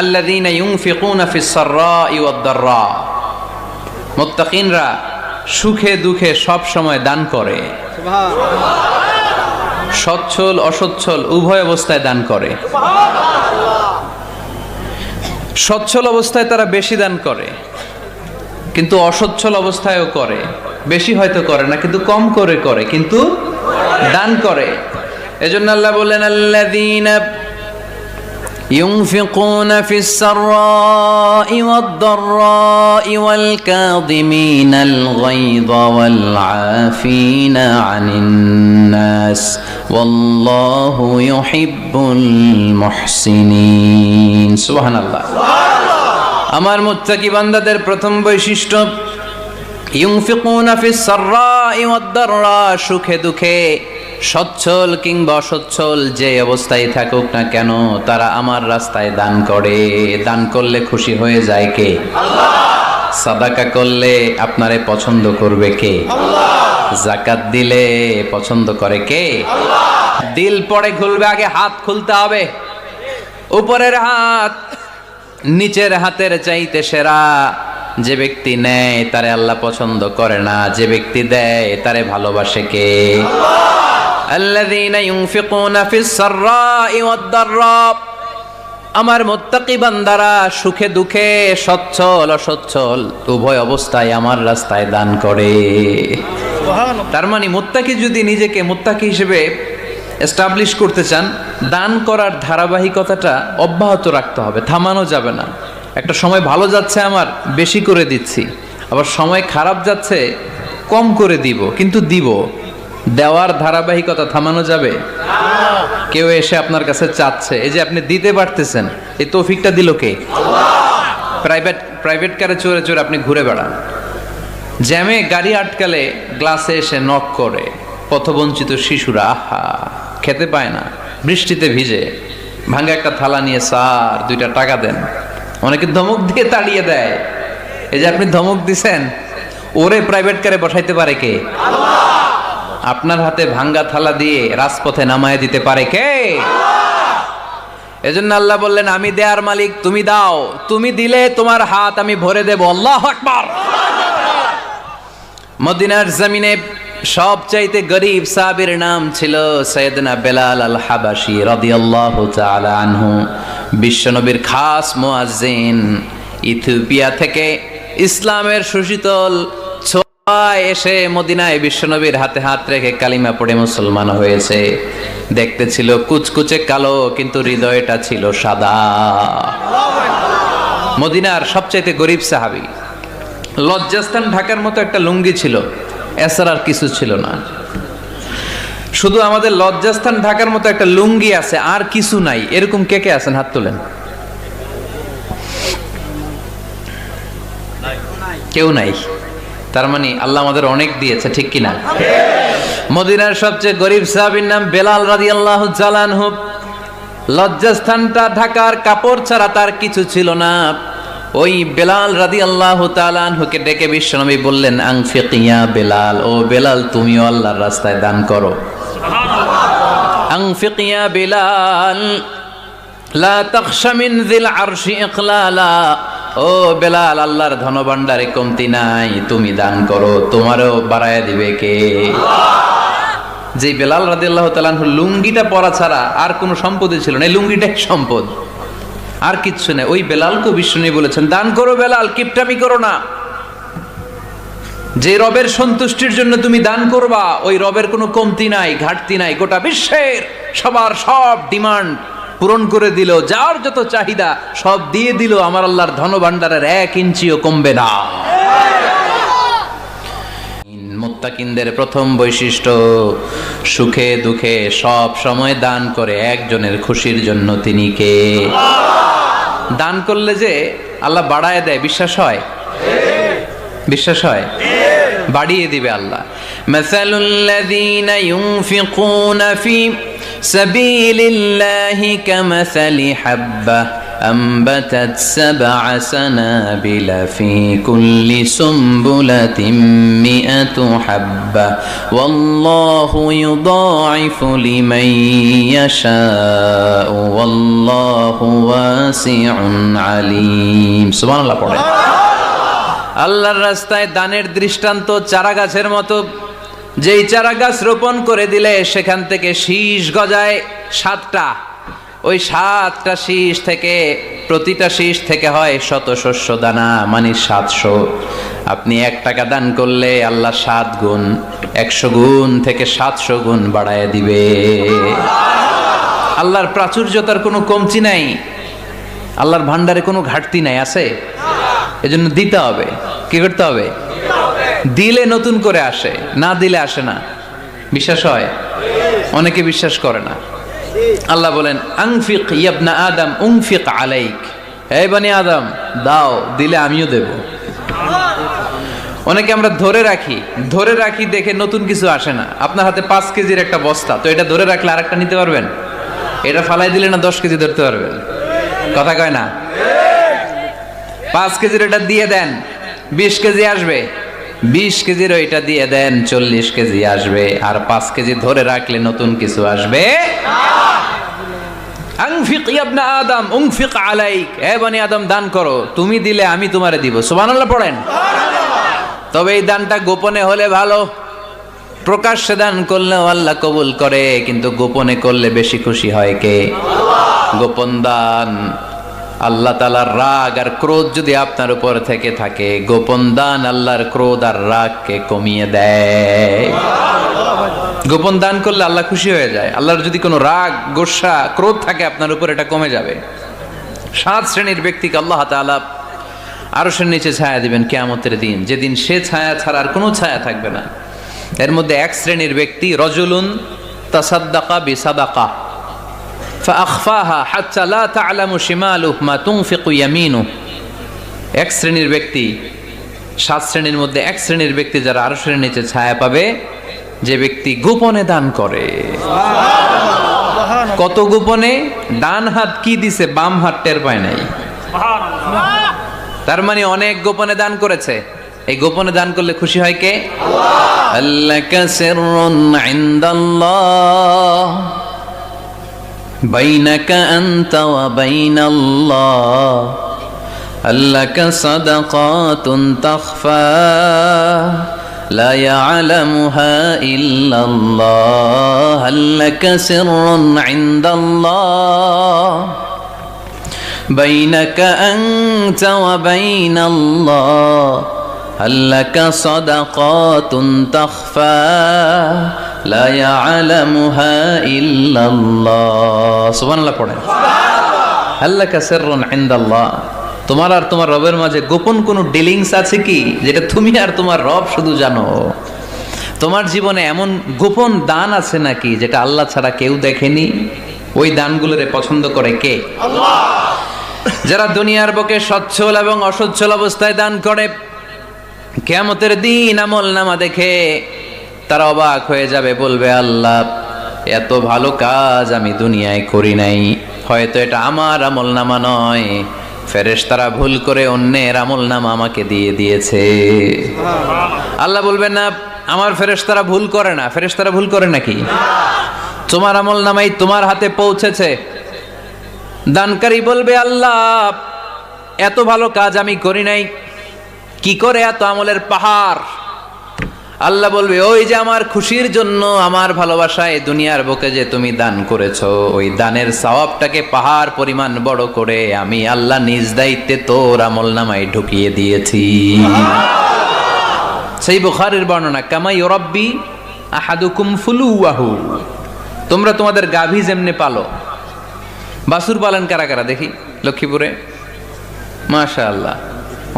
আল্লাযীনা ইউনফিকুনা ফিস সাররাই ওয়াদ দাররা, মুত্তাকিনরা সুখে দুঃখে সব সময় দান করে, সচ্ছল অসচ্ছল উভয় অবস্থায় দান করে। সচ্ছল অবস্থায় তারা বেশি দান করে, কিন্তু অসচ্ছল অবস্থায়ও করে। বেশি হয়তো করে না, কিন্তু কম করে করে, কিন্তু দান করে। এজন্য আল্লাহ বললেন আল্লাযীনা ينفقون في السراء والضراء والكاظمين الغيظ والعافين عن الناس والله يحب المحسنين سبحان الله আমার মুত্তাকি বান্দাদের প্রথম বৈশিষ্ট্য ইউনফিকুনা ফিস সাররাই ওয়াদ দাররা, সুখে দুঃখে সচ্ছল কিংবা অসচ্ছল যে অবস্থায় থাকুক না কেন তারা আমার রাস্তায় দান করে। দান করলে খুশি হয়ে যায় কে? আল্লাহ। সাদাকা করলে আপনারে পছন্দ করবে কে? আল্লাহ। যাকাত দিলে পছন্দ করে কে? আল্লাহ। দিল পরে খুলবে, আগে হাত খুলতে হবে। উপরের হাত নিচের হাতের চাইতে সেরা। যে ব্যক্তি নেয় তারে আল্লাহ পছন্দ করে না, যে ব্যক্তি দেয় তারে ভালোবাসে কে? আল্লাহ। আল্লাযীনা ইউনফিকুনা ফিস সাররাই ওয়াদ দাররা, আমার মুত্তাকি বান্দারা সুখে দুঃখে সচ্ছল অসচ্ছল উভয় অবস্থায় আমার রাস্তায় দান করে। তার মানে মুত্তাকি যদি নিজেকে মুত্তাকি হিসেবে এস্টাবলিশ করতে চান, দান করার ধারাবাহিকতাটা অব্যাহত রাখতে হবে, থামানো যাবে না। একটা সময় ভালো যাচ্ছে আমার, বেশি করে দিচ্ছি, আবার সময় খারাপ যাচ্ছে, কম করে দিব, কিন্তু দিব। দেওয়ার ধারাবাহিকতা থামানো যাবে? কেউ এসে আপনার কাছে চাচ্ছে, এই যে আপনি দিতে পারতেছেন, এই তৌফিকটা দিল কে? প্রাইভেট কারে চড়ে চড়ে আপনি ঘুরে বেড়ান, জ্যামে গাড়ি আটকালে গ্লাসে এসে নক করে, পথবঞ্চিত শিশুরা আহা খেতে পায় না, বৃষ্টিতে ভিজে ভাঙা একটা থালা নিয়ে স্যার 2টা টাকা দেন, অনেকে ধমক দিয়ে তাড়িয়ে দেয়। এই যে আপনি ধমক দিছেন, ওরে প্রাইভেট কারে বসাইতে পারে কে? আল্লাহ। আপনার হাতে ভাঙ্গা থালা দিয়ে রাজপথে নামায় দিতে পারে কে? এজন্য আল্লাহ বললেন আমি দেয়ার মালিক, তুমি দাও, তুমি দিলে তোমার হাত আমি ভরে দেব। আল্লাহু আকবার। মদিনার জমিনে সবচাইতে গরীব সাহাবীর নাম ছিল সাইয়েদনা বেলাল আল হাবাশী রাদিয়াল্লাহু তাআলা আনহু। বিশ্বনবীর খাস মুয়াজ্জিন, ইথিওপিয়া থেকে ইসলামের সুশীতল এসে মদিনায় বিশ্বনবীর হাতে হাত রেখে কালিমা পড়ে মুসলমান হয়েছে। দেখতে ছিল কুচকুচে কালো, কিন্তু হৃদয়টা ছিল সাদা। মদিনার সবচাইতে গরিব সাহাবী। লজ্জাস্থান ঢাকার মতো একটা লুঙ্গি ছিল, এছাড়া আর কিছু ছিল না। শুধু আমাদের লজ্জাস্থান ঢাকার মতো একটা লুঙ্গি আছে, আর কিছু নাই। এরকম কে কে আছেন? হাত তোলেন। কেউ নাই। তার মানে আল্লাহ আমাদের অনেক দিয়েছে, ঠিক কিনা? মদিনার সবচেয়ে গরিব সাহাবীর নাম বেলাল রাদিয়াল্লাহু তাআলা আনহু। লজ্জাস্থানটা ঢাকার কাপড় ছাড়া তার কিছু ছিল না। ওই বেলাল রাদিয়াল্লাহু তাআলা আনহুকে ডেকে বিশ্বনবী বললেন আনফিক ইয়া বেলাল, ও বেলাল তুমিও আল্লাহর রাস্তায় দান করো। সুবহানাল্লাহ। আনফিক ইয়া বেলাল লা তাখশা মিন যিল আরশি ইকলালা, ও বেলাল আল্লাহর ধনভাণ্ডারে কমতি নাই, তুমি দান করো, তোমারও বাড়ায়া দিবে কে? আল্লাহ। যে বেলাল রাদিয়াল্লাহু তাআলা আনহু লুঙ্গিটা পরা ছাড়া আর কোনো সম্পদই ছিল না, এই লুঙ্গিটাই সম্পদ, আর কিচ্ছু নেই। ওই বেলালকে বিষ্ণু বলেছেন দান করো বেলাল, কিপটামি করো না। যে রবের সন্তুষ্টির জন্য তুমি দান করবা, ওই রবের কোনো কমতি নাই, ঘাটতি নাই। গোটা বিশ্বের সবার সব ডিমান্ড পূরণ করে দিল, যার যত চাহিদা সব দিয়ে দিল, আমার আল্লাহর ধনভাণ্ডারের 1 ইঞ্চিও কমবে না। মুত্তাকিনদের প্রথম বৈশিষ্ট্য সুখে দুঃখে সব সময় দান করে একজনের খুশির জন্য। তিনি কে? দান করলে যে আল্লাহ বাড়ায় দেয়, বিশ্বাস হয়? বিশ্বাস হয়? বাড়িয়ে দিবে আল্লাহ। মাসালুল্লাযীনা ইউনফিকুনা ফি সাবিলিল্লাহি কামাসালি হাব্বাহ أنبتت 7 سنابل في كل سنبلة 100 حبة والله يضاعف لمن يشاء والله واسع عليم سبحان الله পড়ে আল্লাহর রাস্তায় দানের দৃষ্টান্ত চারা গাছের মতো যেই চারা গাছ রোপণ করে দিলে সেখান থেকে শীষ গজায় 7টা ওই 7টা শীষ থেকে প্রতিটা শীষ থেকে হয় শত শস্য দানা মানে 700 আপনি 1 টাকা দান করলে আল্লাহ 7 গুণ 100 গুণ থেকে 700 গুণ বাড়ায় দিবে আল্লাহর প্রাচুর্যতার কোনো কমতি নাই আল্লাহর ভান্ডারে কোনো ঘাটতি নাই আছে এজন্য দিতে হবে কি করতে হবে দিলে নতুন করে আসে না দিলে আসে না বিশ্বাস হয় অনেকে বিশ্বাস করে না আল্লাহ বলেন আনফিক ইবনা আদম উনফিক আলাইক হে বনি আদম দাও দিলে আমিও দেব অনেকে আমরা ধরে রাখি দেখে নতুন কিছু আসে না আপনার হাতে 5 কেজির একটা বস্তা তো এটা ধরে রাখলে আরেকটা নিতে পারবেন এটা ফালাই দিলে না 10 কেজি ধরতে পারবেন কথা কয় না 5 কেজির এটা দিয়ে দেন 20 কেজি আসবে 20 কেজির ওইটা দিয়ে দেন 40 কেজি আসবে আর 5 কেজি ধরে রাখলে নতুন কিছু আসবে আনফিক ইবনা আদম উনফিক আলাইক হে বনি আদম দান করো তুমি দিলে আমি তোমারে দিব সুবহানাল্লাহ পড়েন তবে এই দানটা গোপনে হলে ভালো প্রকাশ্যে দান করলে আল্লাহ কবুল করে কিন্তু গোপনে করলে বেশি খুশি হয় কে গোপন দান আল্লাহ তাআলার রাগ আর ক্রোধ যদি আপনার উপর থেকে থাকে গোপন দান আল্লাহর ক্রোধ আর রাগকে কমিয়ে দেয় গোপন দান করলে আল্লাহ খুশি হয়ে যায় আল্লাহর যদি কোনো রাগ গোসা ক্রোধ থাকে আপনার উপর এটা কমে যাবে 7 শ্রেণীর ব্যক্তিকে আল্লাহ তাআলা আরশের নিচে ছায়া দিবেন কিয়ামতের দিন যেদিন সে ছায়া ছাড়া আর কোনো ছায়া থাকবে না এর মধ্যে 1 শ্রেণীর ব্যক্তি রজুলুন তাসাদ্দাকা বিসাদাকা فأخفاها حتى لا تعلم شماله ما تنفق يمينه 1 শ্রেণীর ব্যক্তি 7 শ্রেণীর মধ্যে 1 শ্রেণীর ব্যক্তি যারা আরশের নিচে ছায়া পাবে যে ব্যক্তি গোপনে দান করে কত গোপনে ডান হাত কি দিছে বাম হাত টের পায় নাই তার মানে অনেক গোপনে দান করেছে এই গোপনে দান করলে খুশি হয় কে আল্লাহ কাসিরুন ইনদাল্লাহ بينك أنت وبين الله هل لك صدقات تخفى لا يعلمها إلا الله هل لك سر عند الله بينك أنت وبين الله هل لك صدقات تخفى لا يعلمها إلا الله سبحان الله পড়েন هل لك سر عند الله তোমার আর তোমার রবের মাঝে গোপন কোনো ডিলিংস আছে কি যেটা তুমি আর তোমার রব শুধু জানো তোমার জীবনে এমন গোপন দান আছে নাকি যেটা আল্লাহ ছাড়া কেউ দেখেনি ওই দানগুলোরে পছন্দ করে কে আল্লাহ যারা দুনিয়ার বুকে সচ্ছল এবং অসচ্ছল অবস্থায় দান করে কিয়ামতের দিন আমলনামা দেখে তারা অবাক হয়ে যাবে বলবে আল্লাহ এত ভালো কাজ আমি দুনিয়ায় করি নাই হয়তো এটা আমার আমলনামা নয় ফেরেশতারা ভুল করে অন্যের আমলনামা আমাকে দিয়ে দিয়েছে আল্লাহ বলবেন না আমার ফেরেশতারা ভুল করে না ফেরেশতারা ভুল করে নাকি তোমার আমলনামাই তোমার হাতে পৌঁছেছে দানকারী বলবে আল্লাহ এত ভালো কাজ আমি করি নাই কি করে এত আমলের পাহাড় আল্লাহ বলবে ওই যে আমার খুশির জন্য আমার ভালোবাসায় দুনিয়ার বুকে যে তুমি দান করেছো ওই দানের সওয়াবটাকে পাহাড় পরিমাণ বড় করে আমি আল্লাহ নিজ দায়িত্বে তোর আমলনামায় ঢুকিয়ে দিয়েছি সেই বুখারীর বর্ণনা কামা ইউরাব্বি আহাদুকুম ফুলুয়াহু তোমরা তোমাদের গাভী যেমনে পালো বাছুর পালন কারা কারা দেখি লক্ষ্মীপুরে মাশাআল্লাহ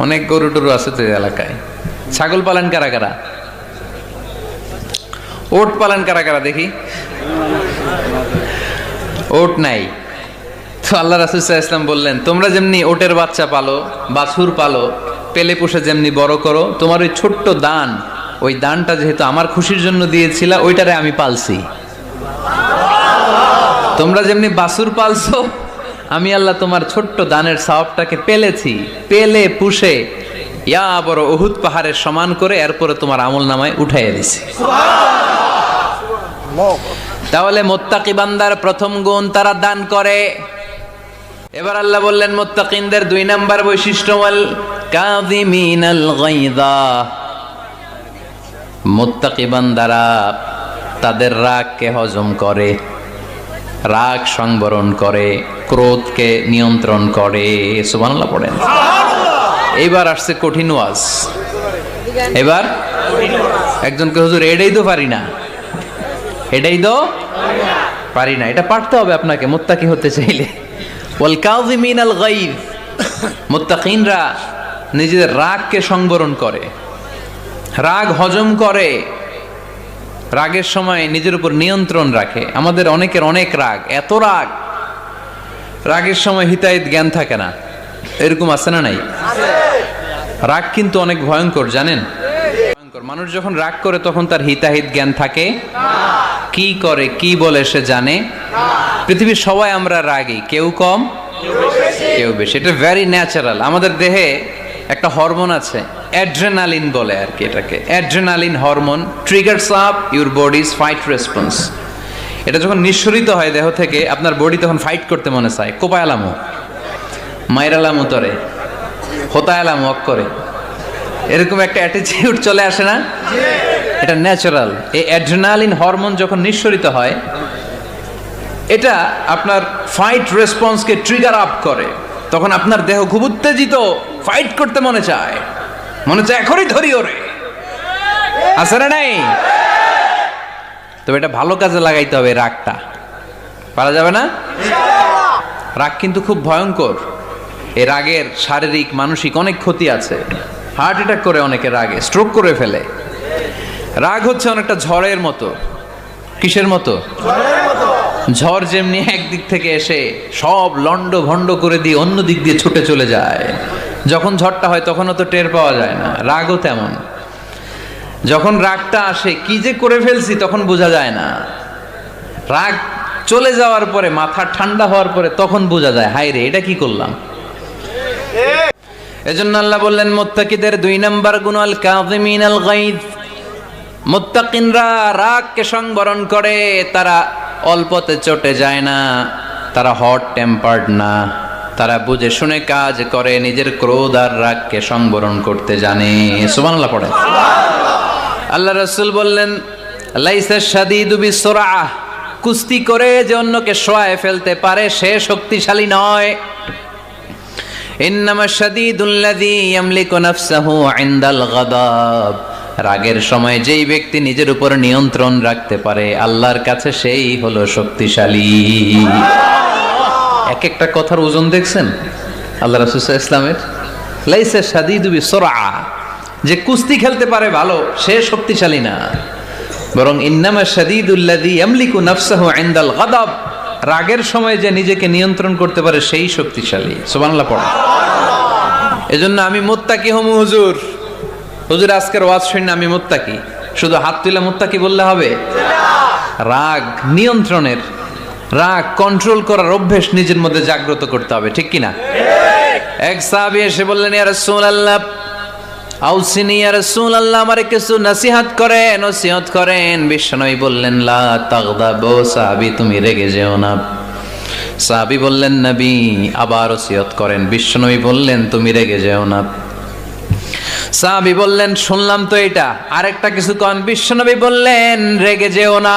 অনেক গরু টরু আছে তো এলাকায় ছাগল পালন কারা কারা ওট পালন কারা কারা দেখি ওট নাই তো আল্লাহ রাসূল সাল্লাল্লাহু আলাইহি ওয়াসাল্লাম বললেন তোমরা যেমনি ওটের বাচ্চা পালো বাছুর পালো পেলে পুষে যেমনি বড় করো তোমার ওই ছোট্ট দান ওই দানটা যেহেতু আমার খুশির জন্য দিয়েছিলা ওইটারে আমি পালছি তোমরা যেমনি বাছুর পালছো আমি আল্লাহ তোমার ছোট্ট দানের সওয়াবটাকে পেলেছি, পেলে পুষে ইয়া বড় উহুদ পাহাড়ের সমান করে এরপরে তোমার আমল নামায় উঠাইয়া দিছি। তাহলে মুত্তাকি বান্দার প্রথম গুণ তারা দান করে। এবার আল্লাহ বললেন মুত্তাকিনদের 2 নাম্বার বৈশিষ্ট্য, ওয়াল কাযিমিনাল গায়যা। মুত্তাকি বান্দারা তাদের রাগকে হজম করে, রাগ সংবরণ করে, ক্রোধকে নিয়ন্ত্রণ করে। সুবহানাল্লাহ পড়েন। এইবার আসছে কঠিন ওয়াজ। এবার একজনকে হুজুর এটাই তো পারি না, এটাই তো পারি না, এটা পারতে হবে আপনাকে মুত্তাকি হতে চাইলে। ওয়াল কাযিমিনাল গায়য, মুত্তাকিনরা নিজেদের রাগকে সংবরণ করে, রাগ হজম করে, রাগের সময় নিজের উপর নিয়ন্ত্রণ রাখে। আমাদের অনেকের অনেক রাগ, এত রাগ, রাগের সময় হিতাহিত জ্ঞান থাকে না, এরকম আছে না নাই? রাগ কিন্তু অনেক ভয়ঙ্কর, জানেন? ভয়ঙ্কর। মানুষ যখন রাগ করে তখন তার হিতাহিত জ্ঞান থাকে, কি করে কি বলে সে জানে। পৃথিবীর সবাই আমরা রাগী, কেউ কম কেউ বেশি, এটা ভেরি ন্যাচারাল। আমাদের দেহে একটা হরমোন আছে, অ্যাড্রেনালিন বলে আর কি এটাকে। Adrenaline hormone triggers up your bodies fight response. এটা যখন নিঃসরিত হয় দেহ থেকে, আপনার বডি তখন ফাইট করতে মনে চায়, কোপায়ালামো, মাইরালামো তরে, হোতায়ালামো অক করে, এরকম একটা অ্যাটিটিউড চলে আসে না? এটা ন্যাচারাল। এই অ্যাড্রেনালিন হরমোন যখন নিঃসরিত হয়, এটা আপনার ফাইট রেসপন্সকে ট্রিগার আপ করে। তখন আপনার দেহ খুব উত্তেজিত, ফাইট করতে মনে চায় এখনই ধরি ওরে, আছে না নাই? তবে এটা ভালো কাজে লাগাইতে হবে, রাগটা পারা যাবে না। রাগ কিন্তু খুব ভয়ঙ্কর। এই রাগের শারীরিক মানসিক অনেক ক্ষতি আছে। হার্ট অ্যাটাক করে অনেকে রাগে, স্ট্রোক করে ফেলে। রাগ হচ্ছে অনেকটা ঝড়ের মতো। কিসের মতো? ঝড় যেমনি একদিক থেকে এসে সব লন্ড ভন্ড করে দিয়ে অন্য দিক দিয়ে ছুটে চলে যায়, যখন ঝড়টা হয় তখনও তো টের পাওয়া যায় না। রাগও তেমন, যখন রাগটা আসে কি যে করে ফেলছি তখন বোঝা যায় না। রাগ চলে যাওয়ার পরে, মাথা ঠান্ডা হওয়ার পরে তখন বোঝা যায়, হায় রে এটা কি করলাম। এজন্য আল্লাহ বললেন মুত্তাকিদের 2 নাম্বার গুণ, আল কাযিমিনাল গায়য। মুত্তাকিনরা রাগকে সংবরণ করে, তারা অল্পতে চটে যায় না, তারা হট টেম্পার্ড না, তারা বুঝে শুনে কাজ করে, নিজের ক্রোধ আর রাগকে সংবরণ করতে জানে। সুবহানাল্লাহ পড়ে। আল্লাহ রাসূল বললেন লাইসা শাদীদু বিসরাআহ, কুস্তি করে যে অন্যকে শোয়ায় ফেলতে পারে সে শক্তিশালী নয়। ইন্নামা শাদীদুল্লাযী ইয়ামলিকু নাফসাহু ইনদাল গাদাব, রাগের সময় যেই ব্যক্তি নিজের উপর নিয়ন্ত্রণ রাখতে পারে আল্লাহর কাছে সেই হলো শক্তিশালী। এক একটা কথার ওজন দেখছেন আল্লাহ রাসূল সাল্লাল্লাহু আলাইহি ওয়াসাল্লামের। লাইসা শাদীদু বিসরাআহ, যে কুস্তি খেলতে পারে ভালো সে শক্তিশালী না, বরং ইন্নামা শাদীদুল্লাযী ইয়ামলিকু নাফসাহু ইনদাল গাদাব, রাগের সময় যে নিজেকে নিয়ন্ত্রণ করতে পারে সেই শক্তিশালী। সুবহানাল্লাহ পড়ে। এজন্য আমি মুত্তাকি হমু হুজুর। হুজুর আজকের ওয়াজ শুনে আমি মুত্তাকি, শুধু হাত তুলে মুত্তাকি বললে হবে? রাগ নিয়ন্ত্রণের, রাগ কন্ট্রোল করার অভ্যেস নিজের মধ্যে জাগ্রত করতে হবে, ঠিক কিনা? এক সাহাবী এসে বললেন, ইয়া রাসূলুল্লাহ আউসিনি, ইয়া রাসূলুল্লাহ আমারে কিছু নসিহত করেন। বিশ্বনবী বললেন লা তাগদাবু, সাহাবী তুমি রেগে যেও না। সাহাবী বললেন নবী আবার ওসিয়ত করেন। বিশ্বনবী বললেন তুমি রেগে যেও না। সাহাবী বললেন শুনলাম তো এটা, আরেকটা কিছু কোন। বিশ্বনবী বললেন রেগে যেও না।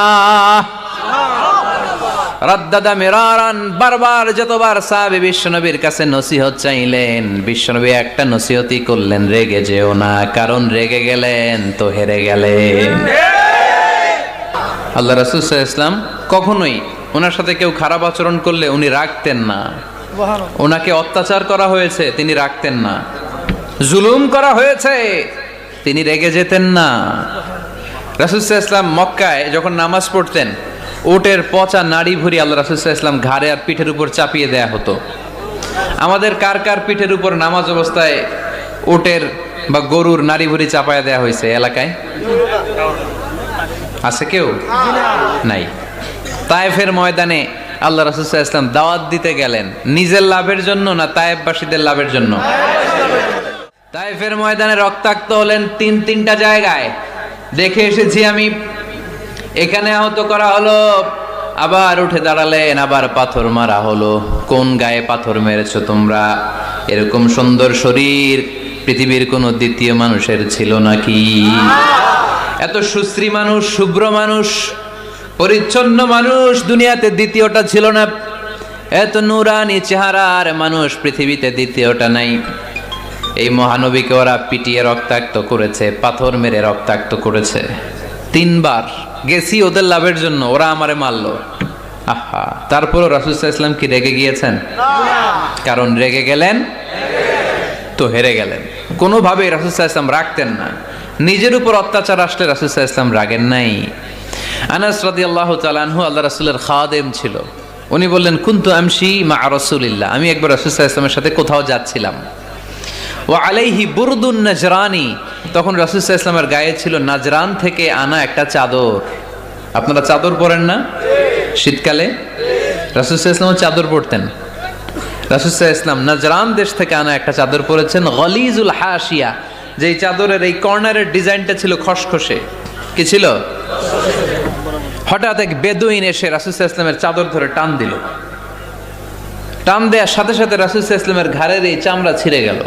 রাদ্দাদা মিরারান, বারবার যতবার সাহাবী বিশ্বনবীর কাছে নসিহত চাইলেন, বিশ্বনবী একটা নসিহতই করলেন, রেগে যেও না, কারণ রেগে গেলেন তো হেরে গেলেন। আল্লাহ রাসূল সাল্লাল্লাহু আলাইহি ওয়াসাল্লাম কখনোই ওনার সাথে কেউ খারাপ আচরণ করলে উনি রাখতেন না। ওনাকে অত্যাচার করা হয়েছে তিনি রাখতেন না, জুলুম করা হয়েছে তিনি রেগে যেতেন না। রাসূল সাল্লাল্লাহু আলাইহি ওয়াসাল্লাম মক্কায় যখন নামাজ পড়তেন, উটের পচা নাড়ি ভুঁড়ি আল্লাহ রাসূল সাল্লাল্লাহু আলাইহি ওয়াসাল্লাম ঘাড়ে আর পিঠের উপর চাপিয়ে দেয়া হতো। আমাদের কার কার পিঠের উপর নামাজ অবস্থায় উটের বা গরুর নাড়ি ভুঁড়ি চাপায়া দেয়া হয়েছে এলাকায়? আছে কেউ? নাই। তায়েফের ময়দানে আল্লাহ রাসূল সাল্লাল্লাহু আলাইহি ওয়াসাল্লাম দাওয়াত দিতে গেলেন নিজের লাভের জন্য না তায়েফবাসীদের লাভের জন্য? তায়েফের ময়দানে রক্তাক্ত হলেন তিনটা জায়গায়, দেখে এসেছি আমি। এখানে আহত করা হলো, আবার উঠে দাঁড়ালেন, আবার পাথর মারা হলো। কোন গায়ে পাথর মেরেছো তোমরা? এরকম সুন্দর শরীর পৃথিবীর কোনো দ্বিতীয় মানুষের ছিল নাকি? এত সুশ্রী মানুষ, শুভ্র মানুষ, পরিচ্ছন্ন মানুষ দুনিয়াতে দ্বিতীয়টা ছিল না। এত নুরানি চেহারার মানুষ পৃথিবীতে দ্বিতীয়টা নাই। এই মহানবীকে ওরা পিটিয়ে রক্তাক্ত করেছে, পাথর মেরে রক্তাক্ত করেছে। 3 বার গেছি ওদের লাভের জন্য, ওরা আমারে মারলো। আহা, তারপরও রাসূল সাল্লাল্লাহু আলাইহি ওয়াসাল্লাম কি রেগে গিয়েছেন? কারণ রেগে গেলেন তো হেরে গেলেন। কোনোভাবে রাসূল সাল্লাল্লাহু আলাইহি ওয়াসাল্লাম রাখতেন না। নিজের উপর অত্যাচার আসলে রাসূল সাল্লাল্লাহু আলাইহি ওয়াসাল্লাম রাগেন নাই। আনাস রাদিয়াল্লাহু তাআলা আনহু আল্লাহ রাসূলের খাদেম ছিল। উনি বললেন, কুনতু আমশি মা রাসূলিল্লাহ, আমি একবার রাসূল সাল্লাল্লাহু আলাইহি ওয়াসাল্লামের সাথে কোথাও যাচ্ছিলাম। ওয়া আলাইহি বুরদুন নাজরানি, তখন রাসূল সাল্লাল্লাহু আলাইহি ওয়াসাল্লামের গায়ে ছিল নাজরান থেকে আনা একটা চাদর। আপনারা চাদর পরেন না শীতকালে? রাসূল সাল্লাল্লাহু আলাইহি ওয়াসাল্লাম চাদর পরতেন। রাসূল সাল্লাল্লাহু আলাইহি ওয়াসাল্লাম নাজরান দেশ থেকে আনা একটা চাদর পরেছেন, গলিজুল হাশিয়া, যেই চাদরের এই কর্নারের ডিজাইনটা ছিল খসখসে। কি ছিল? হঠাৎ এক বেদুইন এসে রাসূল সাল্লাল্লাহু আলাইহি ওয়াসাল্লামের চাদর ধরে টান দিল। টান দেওয়ার সাথে সাথে রাসূল সাল্লাল্লাহু আলাইহি ওয়াসাল্লামের ঘাড়ের এই চামড়া ছিঁড়ে গেল।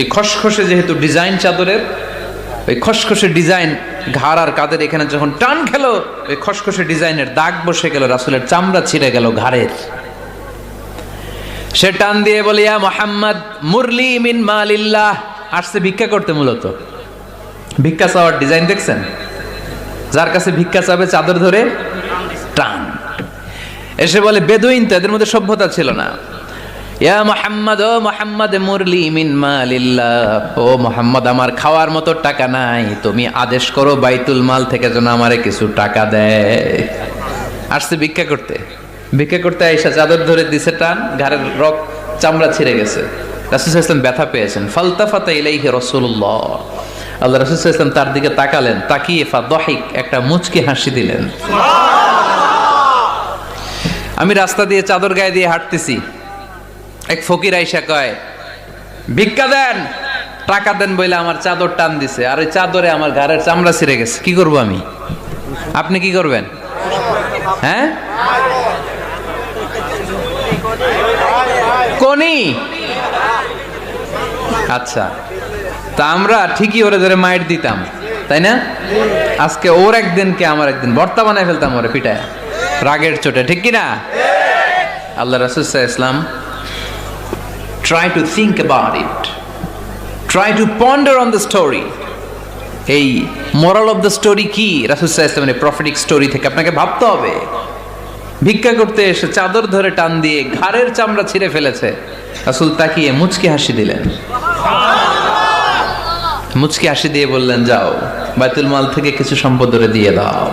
এই খসখসে যেহেতু ডিজাইন চাদরের, ওই খসখসে ডিজাইন ঘাড় আর কাঁধের এখানে যখন টান খেলো, ওই খসখসে ডিজাইনের দাগ বসে গেল, রাসূলের চামড়া ছিঁড়ে গেল ঘাড়ের। সে টান দিয়ে বলে, ইয়া মুহাম্মদ মুরলি মিন মালিল্লাহ। আসছে ভিক্ষা করতে, মূলত ভিক্ষা চাওয়ার ডিজাইন দেখছেন? যার কাছে ভিক্ষা চাবে চাদর ধরে টান। এসে বলে, বেদুইন তো, এদের মধ্যে সভ্যতা ছিল না। ইয়া মুহাম্মদ, ও মুহাম্মদ মুরলি মিন মালিল্লাহ, ও মুহাম্মদ আমার খাওয়ার মতো টাকা নাই, তুমি আদেশ করো বাইতুল মাল থেকে যেন আমারে কিছু টাকা দেয়। আসছে ভিক্ষা করতে। ভিক্ষা করতে আইসা চাদর ধরে দিছে টান, ঘাড়ের চামড়া ছিঁড়ে গেছে। রাসূল সাল্লাল্লাহু আলাইহি ওয়াসাল্লাম ব্যথা পেয়েছেন। ফালতাফাতা ইলাইহি রাসূলুল্লাহ, আল্লাহ রাসূল সাল্লাল্লাহু আলাইহি ওয়াসাল্লাম তার দিকে তাকালেন, তাকিয়ে ফাদহিক, একটা মুচকি হাসি দিলেন। আমি রাস্তা দিয়ে চাদর গায়ে দিয়ে হাঁটতেছি, এক ফকির আইসা কয়, ভিক্ষা দেন, টাকা দেন বলে আমার চাদর টান দিছে, আর ওই চাদরে আমার ঘাড়ের চামড়া ছিঁড়ে গেছে। কি করব আমি? আপনি কি করবেন? হ্যাঁ, কোনি? আচ্ছা, তা আমরা ঠিকই ওরে ধরে মাইর দিতাম, তাই না? আজকে ওর একদিন কে আমার একদিন ভর্তা বানায় ফেলতাম ওরে পিটায়, রাগের চোটে, ঠিক কিনা? আল্লাহ রাসূল সাল্লাল্লাহু আলাইহি ওয়াসাল্লাম try to think about it, try to ponder on the story. এই moral of the story কি? রাসূল সাল্লাল্লাহু আলাইহি ওয়াসাল্লামের প্রফেটিক স্টোরি থেকে আপনাকে ভাবতে হবে। ভিক্ষা করতে এসে চাদর ধরে টান দিয়ে ঘাড়ের চামড়া ছিঁড়ে ফেলেছে, রাসূল তাকিয়ে মুচকি হাসি দিলেন। মুচকি হাসি দিয়ে বললেন, যাও বাইতুল মাল থেকে কিছু সম্পদ ধরে দিয়ে দাও।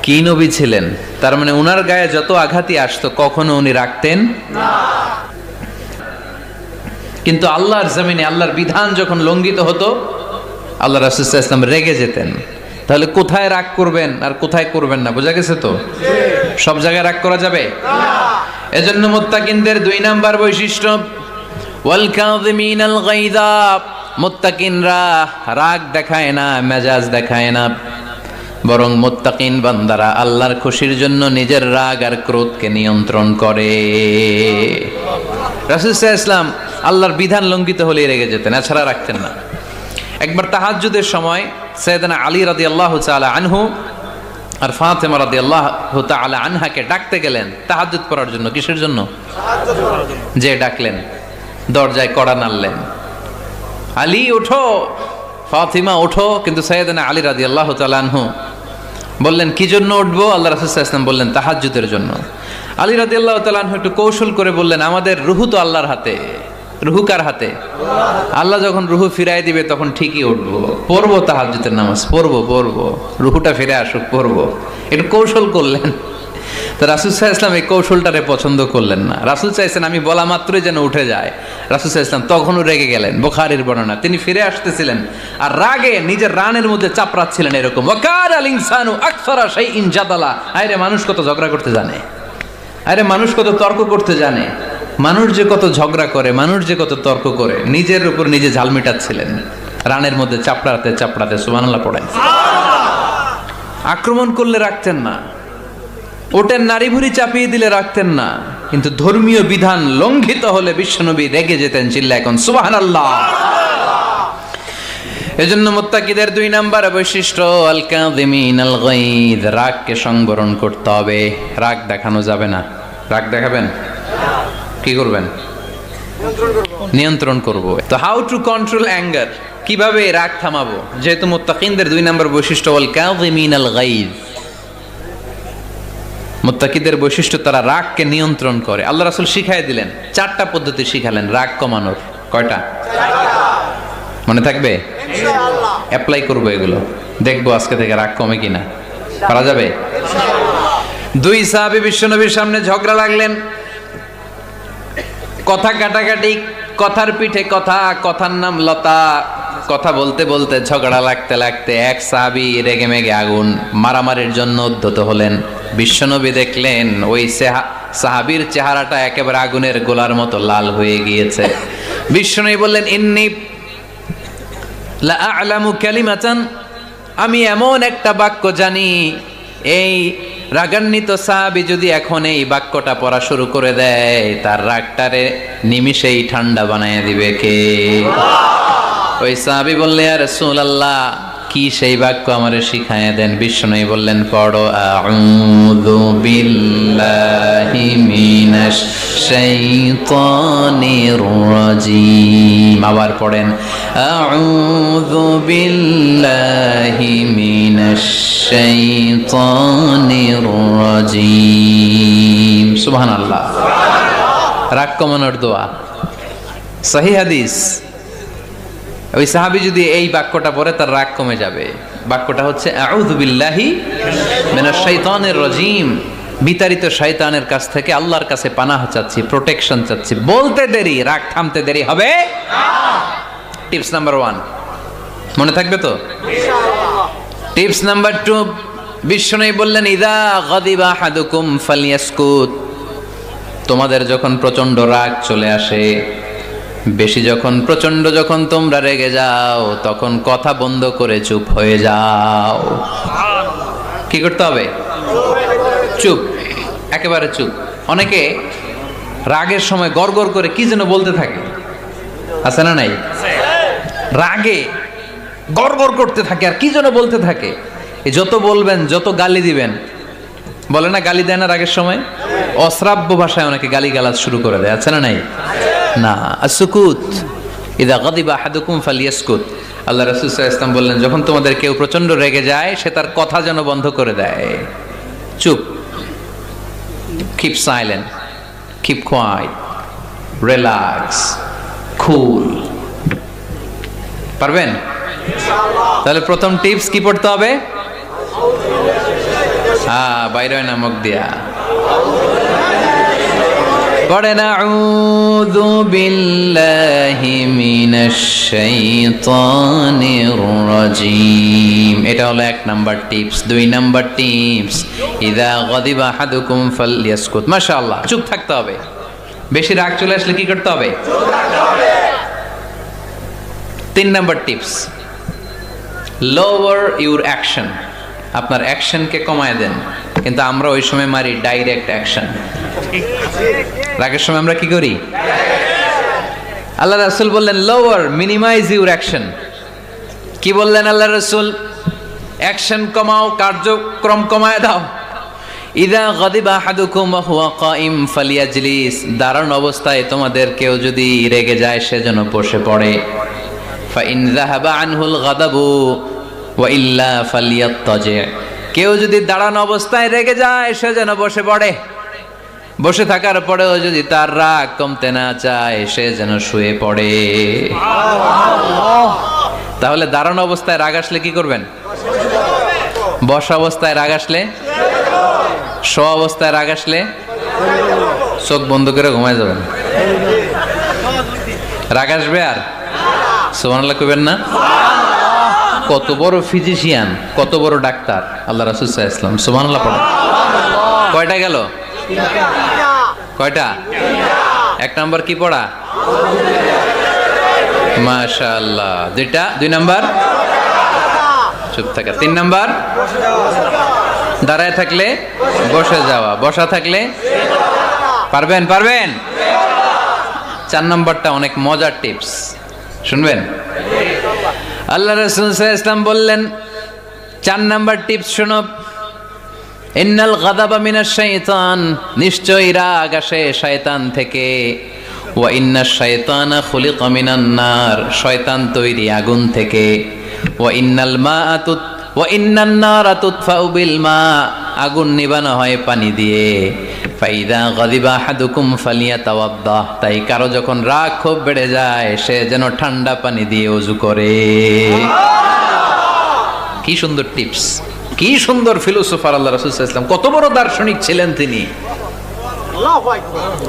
কি নবী ছিলেন! তার মানে উনার গায়ে যত আঘাতই আসতো কখনো উনি রাখতেন না। কিন্তু আল্লাহর জমিনে আল্লাহর বিধান যখন লঙ্ঘিত হতো, আল্লাহ রাসূল সাল্লাল্লাহু আলাইহি ওয়াসাল্লাম রেগে যেতেন। তাহলে কোথায় রাগ করবেন আর কোথায় করবেন না, বোঝা গেছে তো? সব জায়গায় রাগ করা যাবে না। এজন্য মুত্তাকিনদের 2 নাম্বার বৈশিষ্ট্য, ওয়াল কাযিমিনাল গায়যা, মুত্তাকিনরা রাগ দেখায় না, মেজাজ দেখায় না, বরং মুত্তাকিন বান্দারা আল্লাহর খুশির জন্য নিজের রাগ আর ক্রোধকে নিয়ন্ত্রণ করে। রাসূল সাল্লাল্লাহু আলাইহি ওয়াসাল্লাম আল্লাহর বিধান লঙ্ঘিত হলে রেগে যেতেন, এছাড়া রাখতেন না। একবার তাহাজ্জুদের সময় সাইয়েদনা আলী রাদিয়াল্লাহু তাআলা আনহু আর ফাতেমা রাদিয়াল্লাহু তাআলা আনহাকে ডাকতে গেলেন তাহাজ্জুদ পড়ার জন্য। কিসের জন্য? তাহাজ্জুদ পড়ার জন্য। যে ডাকলেন, দরজায় কড়া নাড়লেন, আলী ওঠো, ফাতিমা ওঠো। কিন্তু সাইয়েদনা আলী রাদিয়াল্লাহু তাআলা আনহু বললেন, কি জন্য উঠবো? আল্লাহ রাসূল সাল্লাল্লাহু আলাইহি ওয়াসাল্লাম বললেন, তাহাজ্জুদের জন্য। আলী রাদিয়াল্লাহু তাআলা আনহু একটু কৌশল করে বললেন, আমাদের রুহু তো আল্লাহর হাতে। রুহু কার হাতে? আল্লাহ যখন রুহু ফিরাই দিবে তখন ঠিকই উঠবো, পড়বো তাহাজ্জুদের নামাজ, পড়বো রুহুটা ফিরে আসুক, পড়বো। একটু কৌশল করলেন। তো রাসূল সাল্লাল্লাহু আলাইহি ওয়াসাল্লাম এই কৌশলটারে পছন্দ করলেন না। রাসূল চাইছেন আমি বলা মাত্রই যেন উঠে যায়। রাসূল সাল্লাল্লাহু আলাইহি ওয়াসাল্লাম তখনও রেগে গেলেন। বুখারীর বর্ণনা, তিনি ফিরে আসতেছিলেন আর রাগে নিজের রানের মধ্যে চাপড়াচ্ছিলেন এরকম, ওয়াকার আল ইনসানু আকসারা শাইইন জাদালা। আরে মানুষ কত ঝগড়া করতে জানে, আরে মানুষ কত তর্ক করতে জানে, মানুষ যে কত ঝগড়া করে, মানুষ যে কত তর্ক করে, নিজের উপর নিজে ঝাল মেটাচ্ছিলেন রানের মধ্যে চাপড়াতে চাপড়াতে। সুবহানাল্লাহ পড়েন। আক্রমণ করলে রাখতেন না, ওটের নারী ভুঁড়ি চাপিয়ে দিলে রাখতেন না, কিন্তু ধর্মীয় বিধান লঙ্ঘিত হলে বিশ্বনবী রেগে যেতেন, চিল্লায় এখন সুবহানাল্লাহ। এজন্য মুত্তাকিদের 2 নাম্বার বৈশিষ্ট্য আল কাযিমিনাল গায়দ, রাগকে সংবরণ করতে হবে। রাগ দেখানো যাবে না। রাগ দেখাবেন, কি করবেন? নিয়ন্ত্রণ করব। তো হাউ টু কন্ট্রোল অ্যাঙ্গার, কিভাবে রাগ থামাবো? যেহেতু মুত্তাকিনদের 2 নাম্বার বৈশিষ্ট্য আল কাযিমিনাল গায়দ, মুত্তাকিদের বৈশিষ্ট্য তারা রাগকে নিয়ন্ত্রণ করে। আল্লাহ রাসূল শিখাই দিলেন, 4টা পদ্ধতি শিখালেন রাগ কমানোর। কয়টা মনে থাকবে? ইনশাআল্লাহ অ্যাপ্লাই করব এগুলো, দেখবো আজকে থেকে রাগ কমে কিনা। পারা যাবে? 2 সাহাবী বিশ্বনবীর সামনে ঝগড়া লাগলেন, কথা কাটাকাটি, কথার পিঠে কথা, কথার নাম লতা। কথা বলতে বলতে ঝগড়া লাগতে লাগতে এক সাহাবী রেগে মেগে আগুন, মারামারির জন্য উদ্যত হলেন। বিশ্বনবী দেখলেন ওই সাহাবীর চেহারাটা একেবারে আগুনের গোলার মতো লাল হয়ে গিয়েছে। বিশ্বনবী বললেন, ইন্নী লা আ'লামু কালিমাতান, আমি এমন একটা বাক্য জানি, এই রাগান্বিত সাহাবী যদি এখন এই বাক্যটা পড়া শুরু করে দেয়, তার রাগটারে নিমিষেই ঠান্ডা বানায় দিবে কে? ওই সাহাবী বললেন, ইয়া রাসূলুল্লাহ, কি সেই বাক্য আমারে শিখায় দেন। বিশ্বনবী বললেন, পড়ো আউযু বিল্লাহি মিনাশ শাইতানির রাজিম। আবার পড়েন আউযু বিল্লাহি মিনাশ শাইতানির রাজিম। সুবহানাল্লাহ। রাগ কমানোর দোয়া, সহিহ হাদিস। ওই সাহাবী যদি এই বাক্যটা পড়ে তার রাগ কমে যাবে। বাক্যটা হচ্ছে আউযু বিল্লাহি মিনাশ শাইতানির রাজিম, বিতাড়িত শয়তানের কাছ থেকে আল্লাহর কাছে পানাহ চাচ্ছি, প্রোটেকশন চাচ্ছি। বলতে দেরি, রাগ থামতে দেরি হবে না। টিপস নাম্বার 1 মনে থাকবে তো ইনশাআল্লাহ। টিপস নাম্বার 2, বিশ্বনবী বললেন, ইযা গাদিবা আহাদুকুম ফালইয়াসকুত, তোমাদের যখন প্রচন্ড রাগ চলে আসে, বেশি যখন প্রচন্ড যখন তোমরা রেগে যাও, তখন কথা বন্ধ করে চুপ হয়ে যাও। কি করতে হবে? চুপ, একেবারে চুপ। অনেকে রাগের সময় গড়গড় করে কি যেন বলতে থাকে, আছে না নাই? রাগে গড়গড় করতে থাকে আর কি যেন বলতে থাকে। এই যত বলবেন, যত গালি দিবেন, বলে না গালি দেয় না রাগের সময়, অশ্রাব্য ভাষায় অনেকে গালি গালাজ শুরু করে দেয়, আছে না নাই? না, আসুকুত, ইদা গাদিবা আহাদুকুম ফালিয়াসকুত। আল্লাহ রাসূল সাল্লাল্লাহু আলাইহি ওয়াসাল্লাম বললেন, যখন তোমাদের কেউ প্রচন্ড রেগে যায়, সে তার কথা যেন বন্ধ করে দেয়। চুপ, keep silent, keep quiet, relax, cool. পারবেন? ইনশাআল্লাহ। তাহলে প্রথম টিপস কি পড়তে হবে? বাইরে নামক দিয়া পড়েন আউযু বিল্লাহি মিনাশ শাইতানির রাজিম। এটা হলো 1 নাম্বার টিপস। 2 নাম্বার টিপস, ইযা গাদিবা আহাদুকুম ফালইয়াসকুত। মাশাআল্লাহ, চুপ থাকতে হবে। বেশি রাগ চলে আসলে কি করতে হবে? চুপ থাকতে হবে। 3 number tips, lower your action, আপনার অ্যাকশনকে কমায় দেন। কিন্তু আমরা ওই সময় মারি ডাইরেক্ট অ্যাকশন। রাগের সময় আমরা কি করি? আল্লাহ রাসূল বললেন লোয়ার, মিনিমাইজ ইউর অ্যাকশন। কি বললেন আল্লাহ রাসূল? অ্যাকশন কমাও, কার্যক্রম কমায় দাও। ইযা গাদিবা আহাদুকুম ওয়া হুয়া কাইম ফালিয়াজলিস, দাঁড়ানো অবস্থায় তোমাদের কেউ যদি রেগে যায়, সে যেন বসে পড়ে। ফাইন যাহাবা আনহুল গাদাবু ওয়া ইল্লা ফালিয়াত্তাজি, কেউ যদি দাঁড়ানো অবস্থায় রেগে যায়, সে যেন বসে পড়ে। বসে থাকার পরেও যদি তার রাগ কমতে না চায়, সে যেন শুয়ে পড়ে। তাহলে দাঁড়ানো অবস্থায় রাগ আসলে কি করবেন? বসা অবস্থায় রাগ আসলে শোয়া অবস্থায় রাগ আসলে চোখ বন্ধ করে ঘুমায় যাবেন। রাগ আসবে আর সুবহানাল্লাহ কইবেন না? কত বড় ফিজিশিয়ান, কত বড় ডাক্তার আল্লাহ রাসূল সাল্লাল্লাহু আলাইহি ওয়াসাল্লাম। সুবহানাল্লাহ পড়েন। কয়টা গেল? কয়টা? এক নাম্বার কি পড়া? মাশাআল্লাহ। দুইটা, 2 নাম্বার চুপ থাকা। 3 নাম্বার দাঁড়ায় থাকলে বসে যাওয়া, বসা থাকলে পারবেন? 4 নাম্বারটা অনেক মজার টিপস, শুনবেন? আল্লাহ রাসূল সাল্লাল্লাহু আলাইহি ওয়াসাল্লাম বললেন 4 নাম্বার টিপস শোনো। ইন্নাল গাদাবা মিনাশ শাইতান, নিশ্চয়ই রাগ আসে শয়তান থেকে। ওয়া ইন্নাশ শাইতানা খুলিকা মিনান নার, শয়তান তৈরি আগুন থেকে। ওয়া ইন্নান নারা তুতফাউ বিল মা, আগুন নিবানো হয় পানি দিয়ে। ফাইদা গাদিবা আহাদুকুম ফালিয়াতাওয়াদ্দাহ, তাই কারো যখন রাগ খুব বেড়ে যায় সে যেন ঠান্ডা পানি দিয়ে ওযু করে। কি সুন্দর টিপস, কি সুন্দর ফিলোসোফার আল্লাহ রাসূল সাল্লাল্লাহু আলাইহি ওয়াসাল্লাম, কত বড় দার্শনিক ছিলেন তিনি।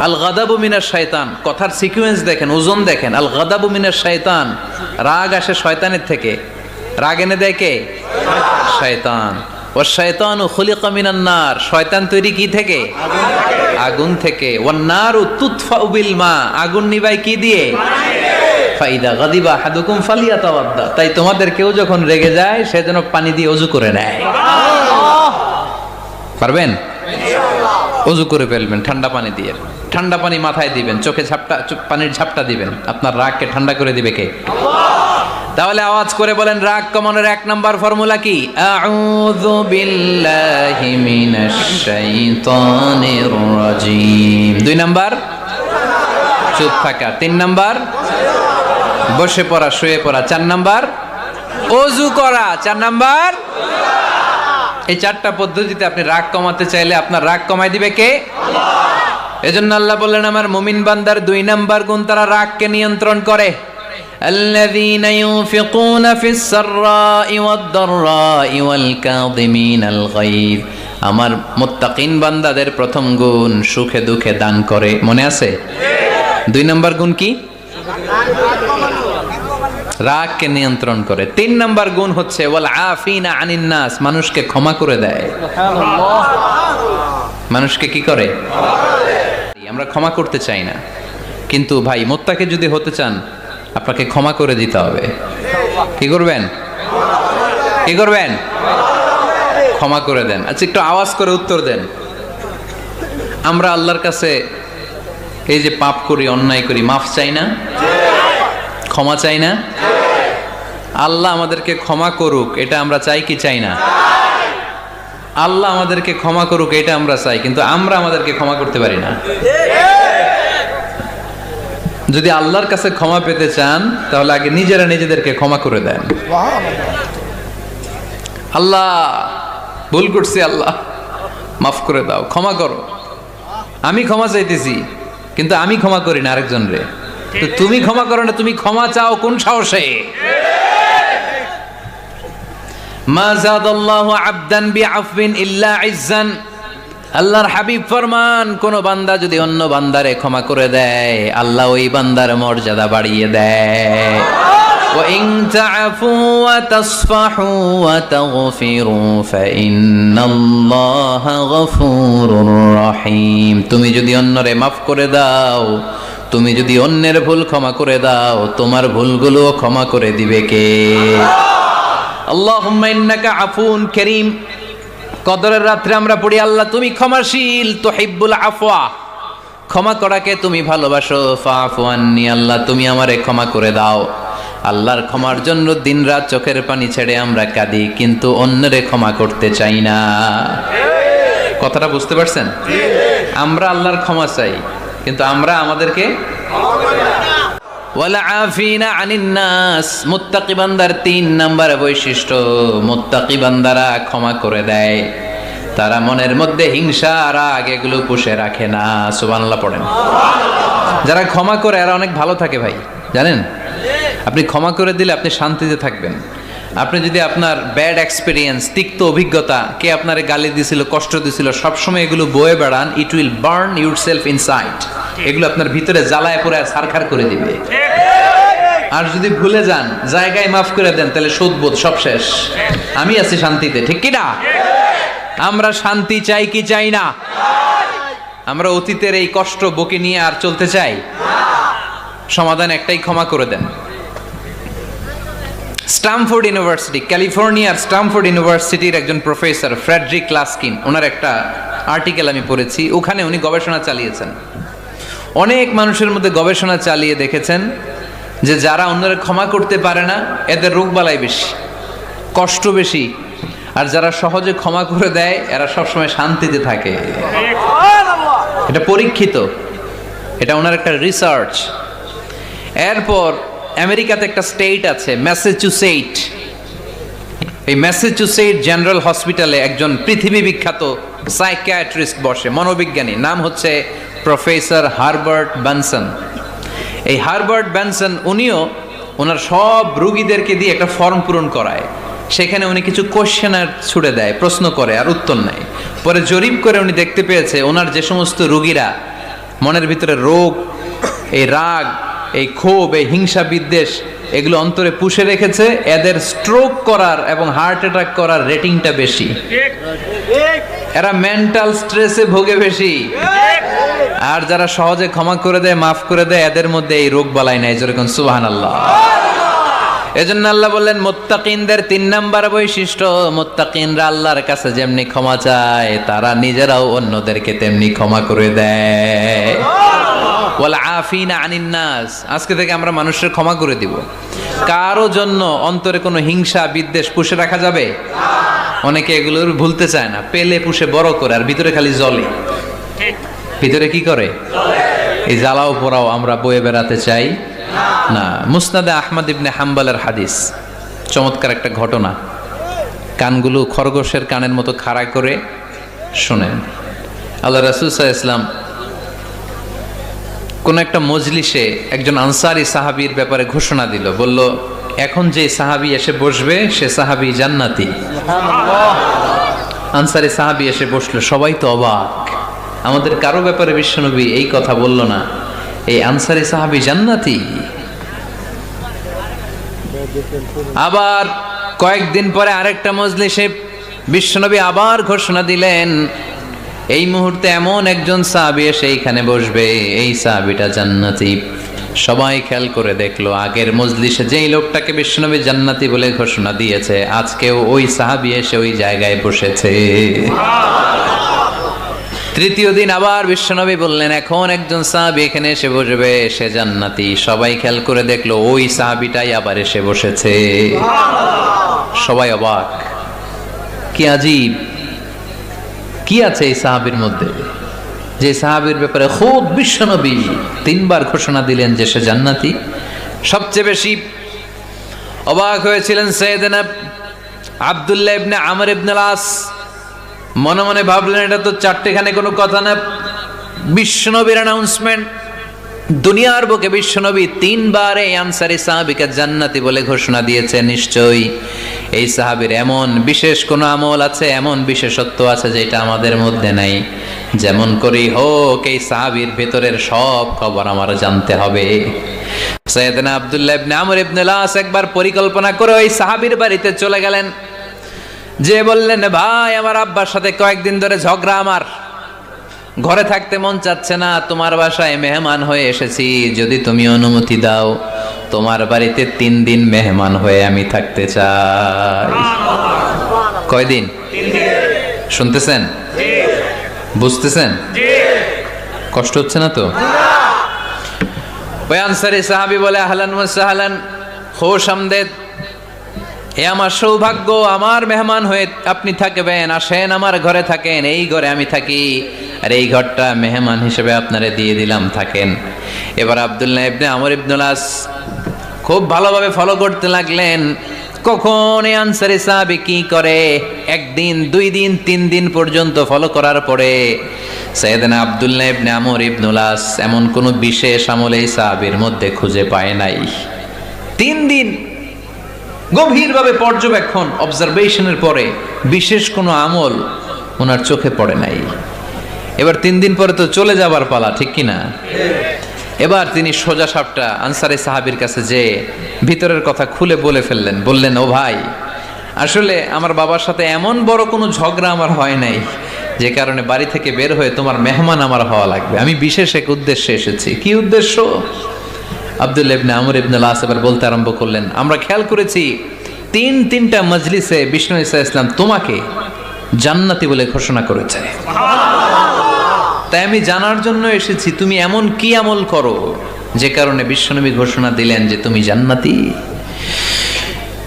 আল গাদাবু মিনাশ শাইতান, কথার সিকোয়েন্স দেখেন, ওজন দেখেন। আল গাদাবু মিনাশ শাইতান, রাগ আসে শয়তানের থেকে। রাগ এনে দেয় কে? শয়তান। ওয়া শাইতানু খুলিকা মিনান নার, শয়তান তৈরি কি থেকে? আগুন থেকে। ওয়ান নারু তুতফাউ বিল মা, আগুন নিভায় কি দিয়ে? ফাইদা গাদিবা আহাদুকুম ফালিয়াতাওয়াদ্দা, তাই তোমাদের কেউ যখন রেগে যায় সে যেন পানি দিয়ে ওযু করে নেয়। পারবেন? ওযু করে ফেলবেন ঠান্ডা পানি দিয়ে। ঠান্ডা পানি মাথায় দিবেন, চোখে পানির ঝাপটা দিবেন। আপনার রাগকে ঠান্ডা করে দিবে কে? তাহলে আওয়াজ করে বলেন রাগ কমানোর 1 নাম্বার ফর্মুলা কি? আউযু বিল্লাহি মিনাশ শাইতানির রাজিম। 2 নাম্বার চুপ থাকা। 3 নাম্বার বসে পড়া, শুয়ে পড়া। 4 নাম্বার ওযু করা। 4 নাম্বার। এই 4টা পদ্ধতিতে আপনি রাগ কমাতে চাইলে আপনার রাগ কমায় দিবে কে? আল্লাহ। এজন্য আল্লাহ বললেন আমার মুমিন বান্দার 2 নাম্বার গুণ, তারা রাগকে নিয়ন্ত্রণ করে। আল্লাযীনা ইউনফিকুনা ফিস সাররাই ওয়াদ দাররাই ওয়াল কাযিমিনাল গায়য, আমার মুত্তাকিন বান্দাদের প্রথম গুণ সুখে দুঃখে দান করে। মনে আছে? 2 নাম্বার গুণ কি? রাগকে নিয়ন্ত্রণ করে। 3 নাম্বার গুণ হচ্ছে ওয়াল আফিনা আনিন নাস, মানুষকে ক্ষমা করে দেয়। মানুষকে কি করে? আমরা ক্ষমা করতে চাই না, কিন্তু ভাই মুত্তাকি যদি হতে চান আপনাকে ক্ষমা করে দিতে হবে। কি করবেন? কি করবেন? ক্ষমা করে দেন। আচ্ছা একটু আওয়াজ করে উত্তর দেন। আমরা আল্লাহর কাছে এই যে পাপ করি, অন্যায় করি, মাফ চাই না? ক্ষমা চাই না? আল্লাহ আমাদেরকে ক্ষমা করুক, এটা আমরা চাই কি চাই না? আল্লাহ আমাদেরকে ক্ষমা করুক এটা আমরা চাই, কিন্তু আমরা আমাদেরকে ক্ষমা করতে পারি না। যদি আল্লাহর কাছে ক্ষমা পেতে চান তাহলে আগে নিজেরা নিজেদেরকে ক্ষমা করে দেন। আল্লাহ ভুল করছি, আল্লাহ মাফ করে দাও, ক্ষমা করো। আমি ক্ষমা চাইতেছি কিন্তু আমি ক্ষমা করি না আরেকজন রে। তো তুমি ক্ষমা করো না, তুমি ক্ষমা চাও কোন সাহসে? মা যাদাল্লাহু আবদান বিআফবিন ইল্লা ইজ্জান, আল্লাহর হাবিব ফরমান কোন বান্দা যদি অন্য বান্দারে ক্ষমা করে দেয় আল্লাহ ওই বান্দার মর্যাদা বাড়িয়ে দেয়। ওয়া ইন তা'ফু ওয়া তাসফাহু ওয়া তাগফিরু ফাইন্নাল্লাহা গফুরুর রহিম, তুমি যদি অন্যরে মাফ করে দাও, তুমি যদি অন্যের ভুল ক্ষমা করে দাও, তোমার ভুলগুলো ক্ষমা করে দিবে কে? আল্লাহুম্মা ইন্নাকা আফুন কারীম। কদরের রাত্রে আমরা পড়ি আল্লাহ তুমি ক্ষমাশীল, তুহিব্বুল আফওয়া, ক্ষমা করাকে তুমি ভালোবাসো। ফাআফু আন্নি, আল্লাহ তুমি আমারে ক্ষমা করে দাও। আল্লাহর ক্ষমার জন্য দিনরাত চোখের পানি ছেড়ে আমরা কাঁদি, কিন্তু অন্যরে ক্ষমা করতে চাই না। কথাটা বুঝতে পারছেন? আমরা আল্লাহর ক্ষমা চাই কিন্তু আমরা আমাদেরকে ওয়ালা আফিনা আনিন নাস। মুত্তাকি বান্দার 3 নাম্বার বৈশিষ্ট্য, মুত্তাকি বান্দারা ক্ষমা করে দেয়। তারা মনের মধ্যে হিংসা রাগ এগুলো পুষে রাখে না। সুবহানাল্লাহ পড়েন। যারা ক্ষমা করে এরা অনেক ভালো থাকে ভাই, জানেন? আপনি ক্ষমা করে দিলে আপনি শান্তিতে থাকবেন। আপনি যদি আপনার ব্যাড এক্সপিরিয়েন্স, তিক্ত অভিজ্ঞতা, কে আপনারে গালি দিছিল, কষ্ট দিছিল, সবসময় এগুলো বয়ে বেড়ান, it will burn your self inside. এগুলো আপনার ভিতরে জ্বালায় পড়ে ছারখার করে দিবে। আর যদি ভুলে যান, জায়গায় মাফ করে দেন, তাহলে শোধবোধ সব শেষ, আমি আছি শান্তিতে, ঠিক কি না? আমরা শান্তি চাই কি চাই না? আমরা অতীতের এই কষ্ট বুকে নিয়ে আর চলতে চাই? সমাধান একটাই, ক্ষমা করে দেন। স্টামফোর্ড ইউনিভার্সিটি, ক্যালিফোর্নিয়ার স্টামফোর্ড ইউনিভার্সিটির একজন প্রফেসর ফ্রেডরিক লাস্কিন, ওনার একটা আর্টিকেল আমি পড়েছি। ওখানে উনি গবেষণা চালিয়েছেন, অনেক মানুষের মধ্যে গবেষণা চালিয়ে দেখেছেন যে যারা অন্যরা ক্ষমা করতে পারে না, এদের রোগবালাই বেশি, কষ্ট বেশি। আর যারা সহজে ক্ষমা করে দেয়, এরা সবসময় শান্তিতে থাকে। এটা পরীক্ষিত, এটা ওনার একটা রিসার্চ। এরপর আমেরিকাতে একটা স্টেট আছে ম্যাসাচুসেট। এই ম্যাসাচুসেট জেনারেল হসপিটালে একজন পৃথিবী বিখ্যাত সাইকিয়াট্রিস্ট বসে, মনোবিজ্ঞানী, নাম হচ্ছে প্রফেসর হারবার্ট বেনসন। এই হারবার্ট বেনসন উনিও ওনার সব রোগীদেরকে দিয়ে একটা ফর্ম পূরণ করায়। সেখানে উনি কিছু কোশ্চেনার ছুড়ে দেয়, প্রশ্ন করে আর উত্তর নেয়। পরে জরিপ করে উনি দেখতে পেয়েছে ওনার যে সমস্ত রোগীরা মনের ভিতরে রোগ, এই রাগ, এই ক্ষোভ, এই হিংসা বিদ্বেষ এগুলো অন্তরে পুষে রেখেছে, এদের স্ট্রোক করার এবং হার্ট অ্যাটাক করার রেটিংটা বেশি। এরা মেন্টাল স্ট্রেসে ভোগে বেশি। আর যারা সহজে ক্ষমা করে দেয়, মাফ করে দেয়, এদের মধ্যে এই রোগ বালাই নাই। যেরকম সুবহানাল্লাহ। এজন্য আল্লাহ বললেন মুত্তাকিনদের 3 নাম্বার বৈশিষ্ট্য, মুত্তাকিনরা আল্লাহর কাছে যেমনি ক্ষমা চায়, তারা নিজেরাও অন্যদেরকে তেমনি ক্ষমা করে দেয়। ওয়াল আফিনা আনিন নাস, আজকে থেকে আমরা মানুষের ক্ষমা করে দিব। কারো জন্য অন্তরে কোনো হিংসা বিদ্বেষ পুষে রাখা যাবে না। অনেকে এগুলো ভুলতে চায় না, পেলে পুষে বড় করে, আর ভিতরে খালি জ্বলে। ভিতরে কি করে? এই জ্বালাও পোড়াও আমরা বয়ে বেড়াতে চাই না। মুসনাদে আহমদ ইবনে হাম্বলের হাদিস, চমৎকার একটা ঘটনা। কানগুলো খরগোশের কানের মতো খাড়া করে শোনেন। আল্লাহ রাসূল সাল্লাল্লাহু আলাইহি ওয়াসাল্লাম কোন একটা মজলিসে একজন আনসারী সাহাবীর ব্যাপারে ঘোষণা দিল, বলল এখন যে সাহাবী এসে বসবে সে সাহাবী জান্নাতি। আনসারী সাহাবী এসে বসলো, সবাই তো অবাক, আমাদের কারো ব্যাপারে বিশ্বনবী এই কথা বলল না, এই আনসারী সাহাবী জান্নাতি। আবার কয়েকদিন পরে আরেকটা মজলিসে বিশ্বনবী আবার ঘোষণা দিলেন, এই মুহূর্তে এমন একজন সাহাবী এসে এইখানে বসবে, এই সাহাবীটা জান্নাতি। সবাই খেয়াল করে দেখলো, আগের মজলিসে যেই লোকটাকে বিশ্বনবী জান্নাতি বলে ঘোষণা দিয়েছে, আজকেও ওই সাহাবী এসে ওই জায়গায় বসেছে। তৃতীয় দিন আবার বিশ্বনবী বললেন, এখন একজন সাহাবী এখানে এসে বসবে, সে জান্নাতি। সবাই খেয়াল করে দেখলো, ওই সাহাবীটাই আবার এসে বসেছে। সবাই অবাক, কি আজীব, কি আছে এই সাহাবীর মধ্যে, যে সাহাবীর ব্যাপারে খুব বিশ্বনবী 3 বার ঘোষণা দিলেন যে সে জান্নাতি। সবচেয়ে বেশি অবাক হয়েছিলেন সাইয়েদনা আব্দুল্লাহ ইবনে আমর ইবনে আস। মনে মনে ভাবলেন, এটা তো চারটেখানে কোনো কথা না, বিশ্বনবীর অ্যানাউন্সমেন্ট। দুনিয়ার বুকে বিশ্বনবী 3 বার এই আনসারী সাহাবীকে জান্নাতি বলে ঘোষণা দিয়েছে, নিশ্চয়ই এই সাহাবীর এমন বিশেষ কোনো আমল আছে, এমন বিশেষত্ব আছে যেটা আমাদের মধ্যে নাই। যেমন করেই হোক এই সাহাবীর ভেতরের সব খবর আমার জানতে হবে। সাইয়েদনা আব্দুল্লাহ ইবনে আমর ইবনে আস একবার পরিকল্পনা করে ওই সাহাবীর বাড়িতে চলে গেলেন, যে বললেন, ভাই আমার আব্বার সাথে কয়েকদিন ধরে ঝগড়া, আমার ঘরে থাকতে মন চাচ্ছে না, তোমার বাসায় মেহমান হয়ে এসেছি, যদি তুমি অনুমতি দাও তোমার বাড়িতে 3 দিন মেহমান হয়ে আমি থাকতে চাই। কয়দিন? 3 দিন। শুনতেছেন? বুঝতেছেন? কষ্ট হচ্ছে না তো? ওই আনসারী সাহাবী বলে, আহলান ওয়া সাহলান, খোশ আমদেদ, এ আমার সৌভাগ্য, আমার মেহমান হয়ে আপনি থাকবেন, আসেন আমার ঘরে থাকেন, এই ঘরে আমি থাকি, আর এই ঘরটা মেহমান হিসেবে আপনারে দিয়ে দিলাম, থাকেন। এবার আব্দুল্লাহ ইবনে আমর ইবনে আস খুব ভালোভাবে ফলো করতে লাগলেন, কখন এই আনসারী সাহাবী কি করে। 1 দিন, 2 দিন, 3 দিন পর্যন্ত ফলো করার পরে সাইয়েদনা আব্দুল্লাহ ইবনে আমর ইবনে আস এমন কোনো বিশেষ আমল এই সাহাবীর মধ্যে খুঁজে পায় নাই। 3 দিন গভীরভাবে পর্যবেক্ষণ, অবজারভেশনের পরে বিশেষ কোনো আমল ওনার চোখে পড়ে নাই। এবার 3 দিন পরে তো চলে যাবার পালা, ঠিক কিনা? এবার তিনি সোজা সাপটা আনসারী সাহাবীর কাছে যে ভিতরের কথা খুলে বলে ফেললেন। বললেন, ও ভাই, আসলে আমার বাবার সাথে এমন বড় কোনো ঝগড়া আমার হয় নাই যে কারণে বাড়ি থেকে বের হয়ে তোমার মেহমান আমার হওয়া লাগবে। আমি বিশেষ এক উদ্দেশ্যে এসেছি। কি উদ্দেশ্য? আব্দুল্লাহ ইবনে আমর ইবনে আল-আস এবার বলতে আরম্ভ করলেন, আমরা খেয়াল করেছি তিনটা মজলিসে বিষ্ণু ঈসা ইসলাম তোমাকে জান্নাতি বলে ঘোষণা করেছে। তাই আমি জানার জন্য এসেছি তুমি এমন কি আমল করো যে কারণে বিশ্বনবী ঘোষণা দিলেন যে তুমি জান্নাতি।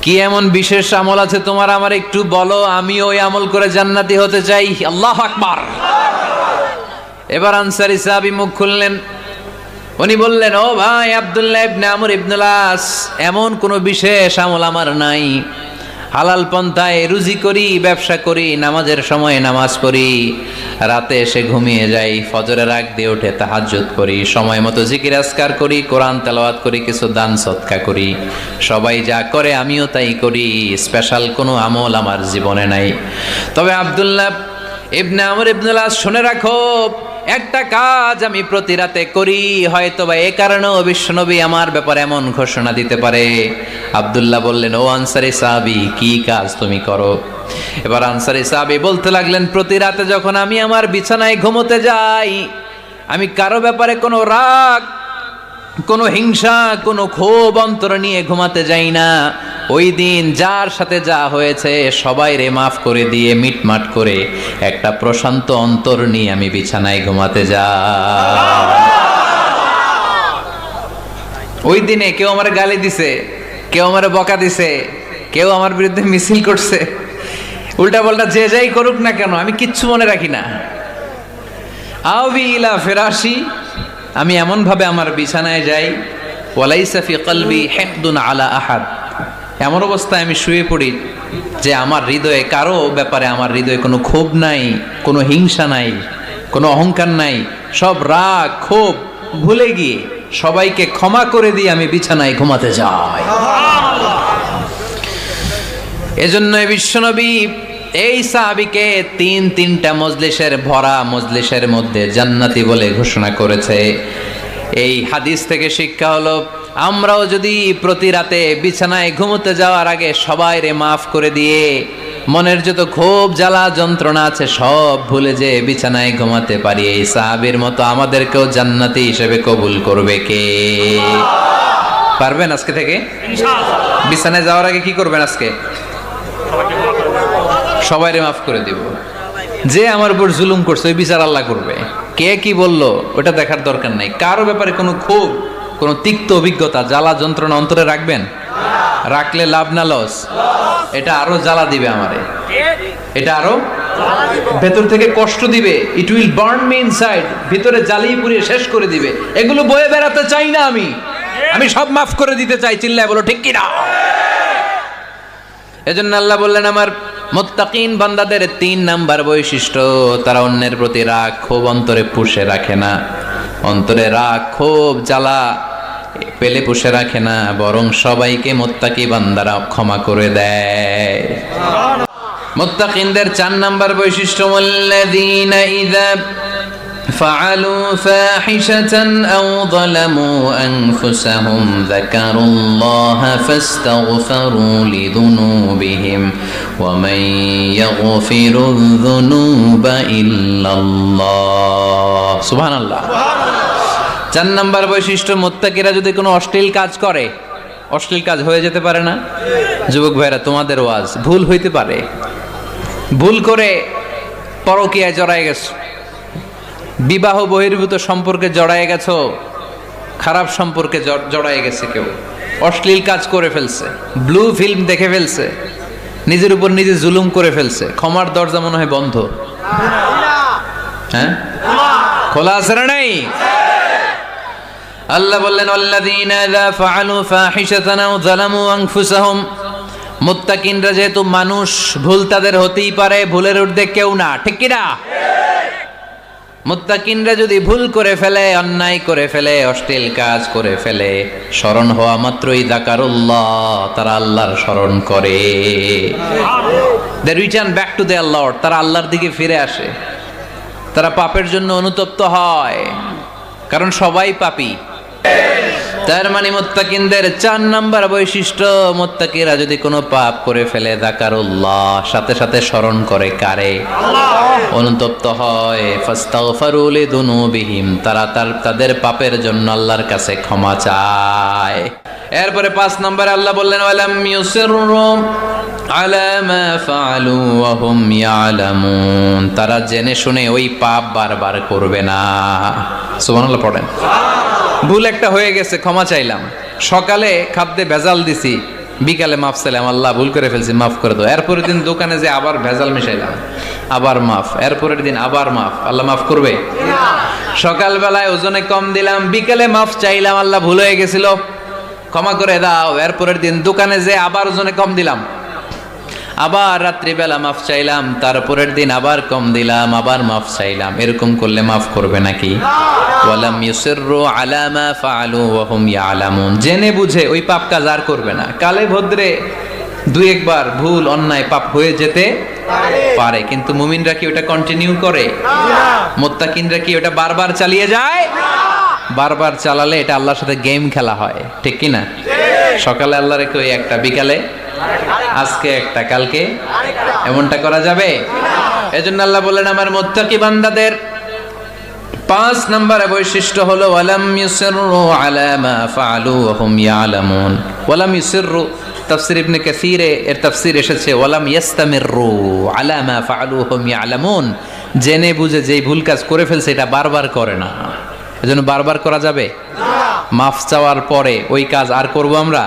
কি এমন বিশেষ আমল আছে তোমার, আমার একটু বলো, আমি ওই আমল করে জান্নাতি হতে চাই। আল্লাহু আকবার। এবার আনসারী সাহাবী মুখ খুললেন। উনি বললেন, ও ভাই আব্দুল্লাহ ইবনে আমর ইবনে আল-আস, এমন কোনো বিশেষ আমল আমার নাই। হালাল পন্থায় রুজি করি, ব্যবসা করি, নামাজের সময় নামাজ পড়ি, রাতে এসে ঘুমিয়ে যাই, ফজরের আগ দিয়ে উঠে তাহাজ্জুদ করি, সময় মতো জিকির আজকার করি, কোরআন তেলাওয়াত করি, কিছু দান সদকা করি। সবাই যা করে আমিও তাই করি। স্পেশাল কোনো আমল আমার জীবনে নাই। তবে আব্দুল্লাহ ইবনে আমর ইবনে আল-আস, শুনে রাখো, একটা কাজ আমি প্রতি রাতে করি, হয়তো বা এ কারণেও বিশ্বনবী আমার ব্যাপারে এমন ঘোষণা দিতে পারে। আব্দুল্লাহ বললেন, ও আনসারী সাহাবী, কি কাজ তুমি করো? এবার আনসারী সাহাবী বলতে লাগলেন, প্রতি রাতে যখন আমি আমার বিছানায় ঘুমোতে যাই, আমি কারো ব্যাপারে কোনো রাগ, কোনো হিংসা, কোনো ক্ষোভ অন্তরে নিয়ে ঘুমাতে যাই না। ওই দিন যার সাথে যা হয়েছে সবাই রে মাফ করে দিয়ে মিটমাট করে একটা প্রশান্ত অন্তর নিয়ে আমি বিছানায় ঘুমাতে যাই। ওই দিনে কেউ আমার গালি দিছে, কেউ আমার বকা দিছে, কেউ আমার বিরুদ্ধে মিছিল করছে, উল্টা পাল্টা যে যাই করুক না কেন, আমি কিচ্ছু মনে রাখি না। আবি ইলা ফিরাশি, আমি এমন ভাবে আমার বিছানায় যাই, ওয়ালাইসা ফি কলবি হিকদুন আলা আহাদ, এমন অবস্থায় আমি শুয়ে পড়ি যে আমার হৃদয়ে কারো ব্যাপারে আমার হৃদয়ে কোনো ক্ষোভ নাই, কোনো হিংসা নাই, কোনো অহংকার নাই। সব রাগ ক্ষোভ ভুলে গিয়ে সবাইকে ক্ষমা করে দিয়ে আমি বিছানায় ঘুমাতে যাই। এজন্য বিশ্বনবী এই সাহাবীকে তিনটা মজলিসের ভরা মজলিসের মধ্যে জান্নাতি বলে ঘোষণা করেছে। এই হাদিস থেকে শিক্ষা হলো, আমরাও যদি প্রতি রাতে বিছানায় ঘুমোতে যাওয়ার আগে সবাই রে মাফ করে দিয়ে মনের যত ক্ষোভ জ্বালা যন্ত্রণা আছে সব ভুলে যে বিছানায় ঘুমাতে পারি, এই সাহাবীর মতো আমাদেরকেও জান্নাতি হিসেবে কবুল করবে কে? পারবেন আজকে থেকে? বিছানায় যাওয়ার আগে কি করবেন? আজকে সবাইরে মাফ করে দিব। যে আমার উপর জুলুম করছে ওই বিচার আল্লাহ করবে। কে কি বললো ওটা দেখার দরকার নাই। কারো ব্যাপারে কোনো ক্ষোভ, কোনো তিক্ত অভিজ্ঞতা, জ্বালা যন্ত্রণা অন্তরে রাখবেন? রাখলে লাভ না লস? এটা আরো জ্বালা দিবে আমারে, এটা আরো ভেতর থেকে কষ্ট দিবে। It will burn me inside, ভিতরে জ্বালিয়ে পুড়িয়ে শেষ করে দিবে। এগুলো বয়ে বেড়াতে চাই না আমি সব মাফ করে দিতে চাই। চিল্লায় বলো ঠিক কিনা? এজন্য আল্লাহ বললেন, আমার মুত্তাকিন বান্দাদের 3 নাম্বার বৈশিষ্ট্য, তারা অন্যের প্রতি রাগ ক্ষোভ অন্তরে পুষে রাখে না। অন্তরে রাগ ক্ষোভ জ্বালা পেলে পুষে রাখে না, বরং সবাইকে মুত্তাকি বান্দারা ক্ষমা করে দেয়। মুত্তাকিনদের 4 নাম্বার বৈশিষ্ট্য, ওয়াল্লাযীনা ইযা فعلوا فاحشة أو ظلموا أنفسهم ذكروا الله فاستغفروا لذنوبهم ومن يغفر الذنوب إلا الله سبحان الله 4 নাম্বার বৈশিষ্ট্য, মুত্তাকিরা যদি কোনো অশ্লীল কাজ করে, অশ্লীল কাজ হয়ে যেতে পারে না? যুবক ভাইরা, তোমাদের ওয়াজ, ভুল হইতে পারে। ভুল করে পরকীয়ায় জড়ায় গেছো, বিবাহ বহির্ভূত সম্পর্কে জড়ায় গেছো, খারাপ সম্পর্কে জড়ায় গেছে, কেউ অশ্লীল কাজ করে ফেলছে, ব্লু ফিল্ম দেখে ফেলছে, নিজের উপর নিজে জুলুম করে ফেলছে, ক্ষমার দরজা মনে হয় বন্ধ। হ্যাঁ, খোলা আছে না নাই? আল্লাহ বললেন, আল্লাযীনা ইযা ফাআলু ফাহিশাতান আও যালামু আনফুসাহুম, মুত্তাকিনরা যেহেতু মানুষ, ভুল তাদের হতেই পারে, ভুলের ঊর্ধ্বে কেউ না, ঠিক কি না? মুত্তাকিনরা যদি ভুল করে ফেলে, অন্যায় করে ফেলে, অশ্লীল কাজ করে ফেলে, স্মরণ হওয়া মাত্রই যাকারুল্লাহ, তারা আল্লাহর স্মরণ করে। They return back to their lord, তারা আল্লাহর দিকে ফিরে আসে। তারা পাপের জন্য অনুতপ্ত হয়, কারণ সবাই পাপী। তার মানে মুত্তাকিনদের 4 নাম্বার বৈশিষ্ট্য, মুত্তাকিরা যদি কোনো পাপ করে ফেলে যাকারুল্লাহ, সাথে সাথে স্মরণ করে কারে? অনুতপ্ত হয়। ফাস্তাগফারু লিযুনুবিহিম, তারা তাদের পাপের জন্য আল্লাহর কাছে ক্ষমা চায়। এরপরে 5 নম্বরে আল্লাহ বললেন ওয়ালাম ইউসিররু আলা মা ফাআলু ওয়া হুম ইয়ালামুন, তারা জেনে শুনে ওই পাপ বারবার করবে না। সুবহানাল্লাহ পড়েন। ভুল একটা হয়ে গেছে, ক্ষমা চাইলাম। সকালে খাদ্যে ভেজাল দিছি, বিকালে মাফ চাইলাম, আল্লাহ ভুল করে ফেলছি, মাফ করে দাও। এরপরের দিন দোকানে যে আবার ভেজাল মিশাইলাম, আবার মাফ। এরপরের দিন আবার মাফ, আল্লাহ মাফ করবে? সকালবেলায় ওজনে কম দিলাম, বিকালে মাফ চাইলাম, আল্লাহ ভুল হয়ে গেছিল, ক্ষমা করে দাও। এরপরের দিন দোকানে যে আবার ওজনে কম দিলাম, আবার রাত্রিবেলা মাফ চাইলাম, তারপরের দিন আবার কম দিলাম, আবার মাফ চাইলাম। এরকম করলে মাফ করবে নাকি? ওয়ালাম ইউসিররু আলা মা ফাআলু ওয়া হুম ইয়ালামুন, জেনে বুঝে ওই পাপ কাজ আর করবে না। কালে ভদ্রে 2 একবার ভুল অন্যায় পাপ হয়ে যেতে পারে, কিন্তু মুমিনরা কি ওটা কন্টিনিউ করে? মুত্তাকিনরা কি ওটা বারবার চালিয়ে যায়? বারবার চালালে এটা আল্লাহর সাথে গেম খেলা হয়, ঠিক কি না? সকালে আল্লাহ রেখে ওই একটা, বিকালে আজকে একটা, কালকে এমনটা করা যাবে? এজন্য আল্লাহ বললেন আমার মুত্তাকি বান্দাদের 5 নম্বরে বৈশিষ্ট্য হলো ওয়ালাম ইউসিররু আলা মা ফাআলু ওয়া হুম ইয়ালামুন। ওয়ালাম ইউসিররু, তাফসীর ইবনে কাসীরে এর তাফসীর এসেছে ওয়ালাম ইস্তামিররু আলা মা ফাআলু ওয়া হুম ইয়ালামুন, জেনে বুঝে যেই ভুল কাজ করে ফেলছে এটা বারবার করে না। এজন্য বারবার করা যাবে না। মাফ চাওয়ার পরে ওই কাজ আর করব আমরা?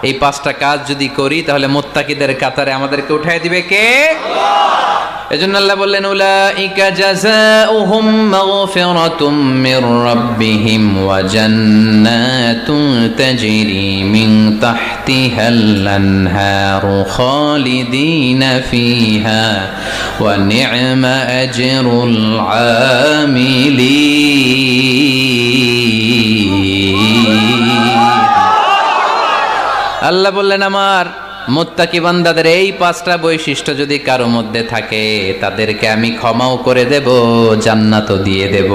এই 5টা কাজ যদি করি তাহলে মুত্তাকিদের কাতারে আমাদেরকে উঠায় দিবে কে? এজন্য আল্লাহ বললেন উলাইকা জাযাউহুম মাগফিরাতুম মির রাব্বিহিম ওয়া জান্নাতুন তাজরি মিন তাহতিহাল আনহারু খালিদিনা ফিহা ওয়া নি'মা আজরুল আমিলিন। আল্লাহ বললেন আমার মুত্তাকি বান্দাদের এই 5টা বৈশিষ্ট্য যদি কারো মধ্যে থাকে, তাদেরকে আমি ক্ষমাও করে দেব, জান্নাতও দিয়ে দেব।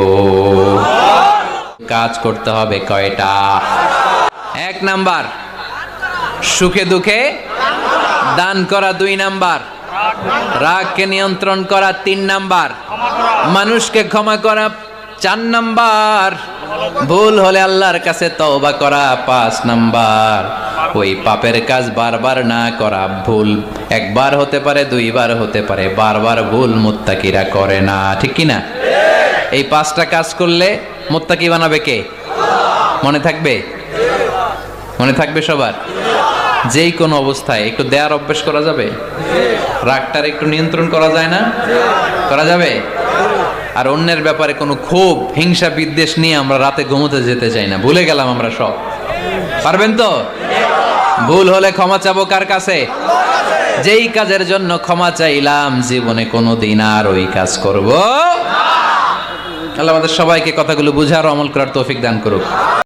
কাজ করতে হবে কয়টা? 1 নাম্বার সুখে দুঃখে দান করা, 2 নাম্বার রাগকে নিয়ন্ত্রণ করা, 3 নাম্বার মানুষকে ক্ষমা করা, 4 নাম্বার ভুল হলে আল্লাহর কাছে তওবা করা, 5 নাম্বার ওই পাপের কাজ বারবার না করা। ভুল একবার হতে পারে, 2 বার হতে পারে, বারবার ভুল মুত্তাকিরা করে না, ঠিক কি না? এই 5টা কাজ করলে মুত্তাকি বানাবে কে? মনে থাকবে? মনে থাকবে সবার? যেই কোনো অবস্থায় একটু দেয়ার অভ্যাস করা যাবে? রাগটার একটু নিয়ন্ত্রণ করা যায় না? করা যাবে? আর অন্যের ব্যাপারে কোনো ক্ষোভ, হিংসা, বিদ্বেষ নিয়ে আমরা রাতে ঘুমোতে যেতে চাই না, ভুলে গেলাম আমরা সব। পারবেন তো? ভুল হলে ক্ষমা চাবো কার কাছে? যেই কাজের জন্য ক্ষমা চাইলাম জীবনে কোনোদিন আর ওই কাজ করব না। আল্লাহ আমাদের সবাইকে কথাগুলো বুঝার ও আমল করার তৌফিক দান করুক।